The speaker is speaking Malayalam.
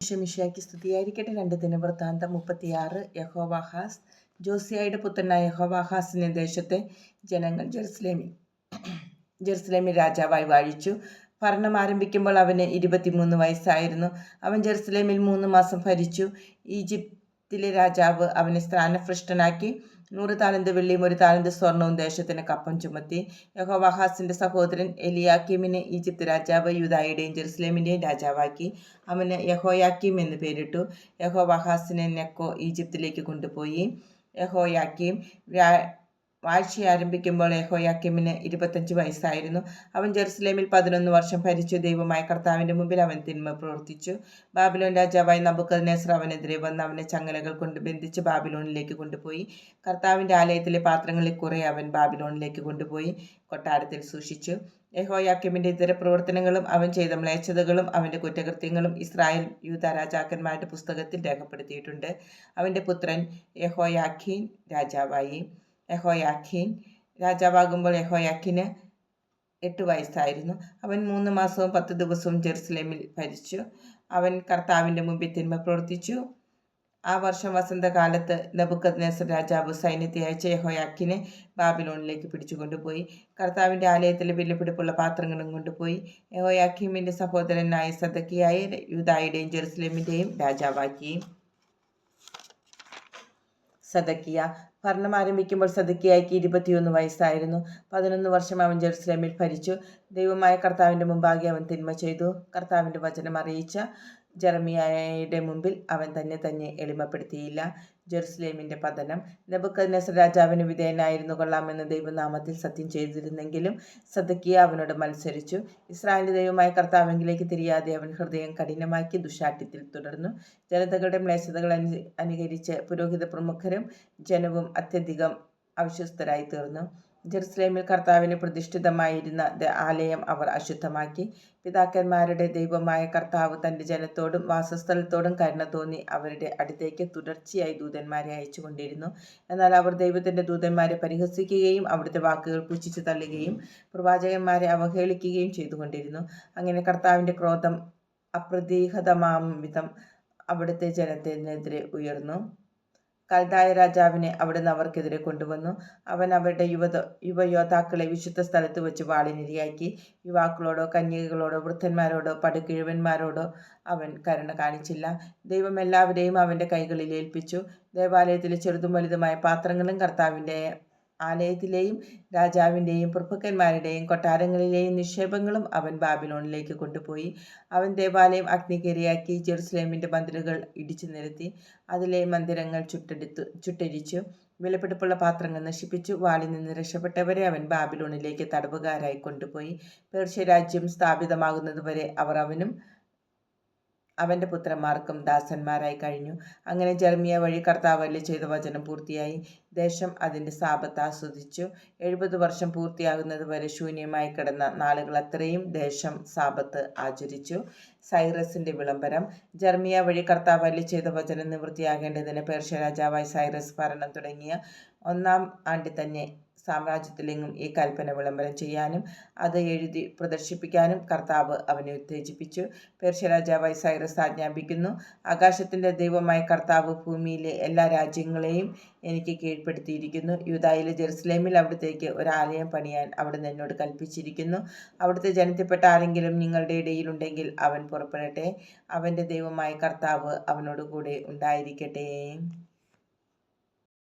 ഈശോമിശിഹായ്ക്ക് സ്തുതിയായിരിക്കട്ടെ. 2 ദിനവൃത്താന്തം 36. യഹോവാഹാസ്. ജോസിയായുടെ പുത്രനായ യഹോവാഹാസിനെ ദേശത്തെ ജനങ്ങൾ ജെറുസലേമിൽ രാജാവായി വാഴിച്ചു. ഭരണം ആരംഭിക്കുമ്പോൾ അവന് 23 വയസ്സായിരുന്നു. അവൻ ജെറുസലേമിൽ 3 മാസം ഭരിച്ചു. ഈജിപ്തിലെ രാജാവ് അവനെ സ്ഥാനഭ്രഷ്ടനാക്കി. 100 താലന്ത് വെള്ളിയും 1 താലന്ത് സ്വർണവും ദേശത്തിന് കപ്പം ചുമത്തി. യഹോവാഹാസിന്റെ സഹോദരൻ എലിയാക്കീമിനെ ഈജിപ്ത് രാജാവ് യൂദായുടെയും ജെറുസലേമിന്റെയും രാജാവാക്കി. അവന് യഹോയാക്കീം എന്ന് പേരിട്ടു. യഹോവാഹാസിനെ നെക്കോ ഈജിപ്തിലേക്ക് കൊണ്ടുപോയി. യഹോയാക്കീം വാഴ്ച ആരംഭിക്കുമ്പോൾ യഹോയാക്കീമിന് 25 വയസ്സായിരുന്നു. അവൻ ജെറുസലേമിൽ 11 വർഷം ഭരിച്ചു. ദൈവമായ കർത്താവിന്റെ മുമ്പിൽ അവൻ തിന്മ പ്രവർത്തിച്ചു. ബാബിലോൺ രാജാവായ നബൂഖദ്നേസർ അവനെതിരെ വന്ന് അവനെ ചങ്ങലകൾ കൊണ്ട് ബന്ധിച്ച് ബാബിലോണിലേക്ക് കൊണ്ടുപോയി. കർത്താവിന്റെ ആലയത്തിലെ പാത്രങ്ങളിൽ കുറെ അവൻ ബാബിലോണിലേക്ക് കൊണ്ടുപോയി കൊട്ടാരത്തിൽ സൂക്ഷിച്ചു. യഹോയാക്കീമിന്റെ ഇതര പ്രവർത്തനങ്ങളും അവൻ ചെയ്ത മ്ലേച്ഛതകളും അവന്റെ കുറ്റകൃത്യങ്ങളും ഇസ്രായേൽ യൂദാ രാജാക്കന്മാരുടെ പുസ്തകത്തിൽ രേഖപ്പെടുത്തിയിട്ടുണ്ട്. അവന്റെ പുത്രൻ യഹോയാഖീൻ രാജാവായി. യഹോയാഖീൻ രാജാവാകുമ്പോൾ യഹോയാഖീന് 8 വയസ്സായിരുന്നു. അവൻ 3 മാസവും 10 ദിവസവും ജെറുസലേമിൽ ഭരിച്ചു. അവൻ കർത്താവിന്റെ മുമ്പിൽ തിന്മ പ്രവർത്തിച്ചു. ആ വർഷം വസന്തകാലത്ത് നബൂഖദ്നേസർ രാജാവ് സൈന്യത്തെ അയച്ച് യഹോയാഖീനെ ബാബിലോണിലേക്ക് പിടിച്ചുകൊണ്ടുപോയി. കർത്താവിന്റെ ആലയത്തിലെ വിലപിടിപ്പുള്ള പാത്രങ്ങളും കൊണ്ടുപോയി. യഹോയാഖീമിന്റെ സഹോദരനായ സദക്കിയായെ യൂദായുടെയും ജെറുസലേമിന്റെയും രാജാവാക്കി. സദക്കിയ ഭരണം ആരംഭിക്കുമ്പോൾ സദക്കിയായ്ക്ക് 21 വയസ്സായിരുന്നു. 11 വർഷം അവൻ ജെറുസലേമിൽ ഭരിച്ചു. ദൈവമായ കർത്താവിന്റെ മുമ്പാകെ അവൻ തിന്മ ചെയ്തു. കർത്താവിന്റെ വചനം അറിയിച്ച ജെറമിയായുടെ മുമ്പിൽ അവൻ തന്നെ എളിമപ്പെടുത്തിയില്ല. ജെറുസലേമിന്റെ പതനം. നെബൂഖദ്നേസർ രാജാവിന് വിധേയനായിരുന്നു കൊള്ളാമെന്ന് ദൈവനാമത്തിൽ സത്യം ചെയ്തിരുന്നെങ്കിലും സദക്കിയ അവനോട് മത്സരിച്ചു. ഇസ്രായേലിന്റെ ദൈവമായ കർത്താവിലേക്ക് തിരിയാതെ അവൻ ഹൃദയം കഠിനമാക്കി ദുശ്ശാഠ്യത്തിൽ തുടർന്നു. ജനതകളുടെ മ്ലേച്ഛതകൾ അനുകരിച്ച് പുരോഹിത പ്രമുഖരും ജനവും അത്യധികം അവിശ്വസ്തരായി തീർന്നു. ജെറുസലേമിൽ കർത്താവിന് പ്രതിഷ്ഠിതമായിരുന്ന ആലയം അവർ അശുദ്ധമാക്കി. പിതാക്കന്മാരുടെ ദൈവമായ കർത്താവ് തന്റെ ജനത്തോടും വാസസ്ഥലത്തോടും കരുണ തോന്നി അവരുടെ അടുത്തേക്ക് തുടർച്ചയായി ദൂതന്മാരെ അയച്ചുകൊണ്ടിരുന്നു. എന്നാൽ അവർ ദൈവത്തിന്റെ ദൂതന്മാരെ പരിഹസിക്കുകയും അവിടുത്തെ വാക്കുകൾ പുച്ഛിച്ചു തള്ളുകയും പ്രവാചകന്മാരെ അവഹേളിക്കുകയും ചെയ്തുകൊണ്ടിരുന്നു. അങ്ങനെ കർത്താവിന്റെ ക്രോധം അപ്രതീഹതമാം വിധം അവിടുത്തെ ജനത്തിനെതിരെ ഉയർന്നു. കൽദായ രാജാവിനെ അവിടുന്ന് അവർക്കെതിരെ കൊണ്ടുവന്നു. അവൻ അവരുടെ യുവയോദ്ധാക്കളെ വിശുദ്ധ സ്ഥലത്ത് വെച്ച് വാളിനിരയാക്കി. യുവാക്കളോടോ കന്യകകളോടോ വൃദ്ധന്മാരോടോ പടുകിഴവന്മാരോടോ അവൻ കരുണ കാണിച്ചില്ല. ദൈവം എല്ലാവരെയും അവന്റെ കൈകളിൽ ഏൽപ്പിച്ചു. ദേവാലയത്തിലെ ചെറുതും വലുതുമായ പാത്രങ്ങളും കർത്താവിന്റെ ആലയത്തിലെയും രാജാവിന്റെയും പ്രഭുക്കന്മാരുടെയും കൊട്ടാരങ്ങളിലെയും നിക്ഷേപങ്ങളും അവൻ ബാബിലോണിലേക്ക് കൊണ്ടുപോയി. അവൻ ദേവാലയം അഗ്നിക്കിരയാക്കി. ജെറുസലേമിന്റെ മതിലുകൾ ഇടിച്ചു നിരത്തി. അതിലെ മന്ദിരങ്ങൾ ചുട്ടരിച്ചു. വിലപിടിപ്പുള്ള പാത്രങ്ങൾ നശിപ്പിച്ചു. വാളിൽ നിന്ന് രക്ഷപ്പെട്ടവരെ അവൻ ബാബിലോണിലേക്ക് തടവുകാരായി കൊണ്ടുപോയി. പേർഷ്യ രാജ്യം സ്ഥാപിതമാകുന്നതുവരെ അവർ അവനും അവന്റെ പുത്രന്മാർക്കും ദാസന്മാരായി കഴിഞ്ഞു. അങ്ങനെ ജെറമിയ വഴി കർത്താവ് അരുളി ചെയ്ത വചനം പൂർത്തിയായി. ദേശം അതിന്റെ സാപത്ത് ആസ്വദിച്ചു. 70 വർഷം പൂർത്തിയാകുന്നത് വരെ ശൂന്യമായി കിടന്ന നാളുകളത്രയും ദേശം സാപത്ത് ആചരിച്ചു. സൈറസിന്റെ വിളംബരം. ജെറമിയ വഴി കർത്താവ് അരുളി ചെയ്ത വചനം നിവൃത്തിയാകേണ്ടതിന് പേർഷ്യ രാജാവായ സൈറസ് ഭരണം തുടങ്ങിയ 1-ാം ആണ്ടിൽ തന്നെ സാമ്രാജ്യത്തിലെങ്ങും ഈ കൽപ്പന വിളംബരം ചെയ്യാനും അത് എഴുതി പ്രദർശിപ്പിക്കാനും കർത്താവ് അവനെ ഉത്തേജിപ്പിച്ചു. പേർഷ്യ രാജാവായ സൈറസ് ആജ്ഞാപിക്കുന്നു: ആകാശത്തിന്റെ ദൈവമായ കർത്താവ് ഭൂമിയിലെ എല്ലാ രാജ്യങ്ങളെയും എനിക്ക് കീഴ്പ്പെടുത്തിയിരിക്കുന്നു. യൂദായിലെ ജെറുസലേമിൽ അവിടുത്തേക്ക് ഒരാലയം പണിയാൻ അവിടുന്ന് എന്നോട് കൽപ്പിച്ചിരിക്കുന്നു. അവിടുത്തെ ജനത്തിൽപ്പെട്ട ആരെങ്കിലും നിങ്ങളുടെ ഇടയിലുണ്ടെങ്കിൽ അവൻ പുറപ്പെടട്ടെ. അവന്റെ ദൈവമായ കർത്താവ് അവനോട് കൂടെ ഉണ്ടായിരിക്കട്ടെ.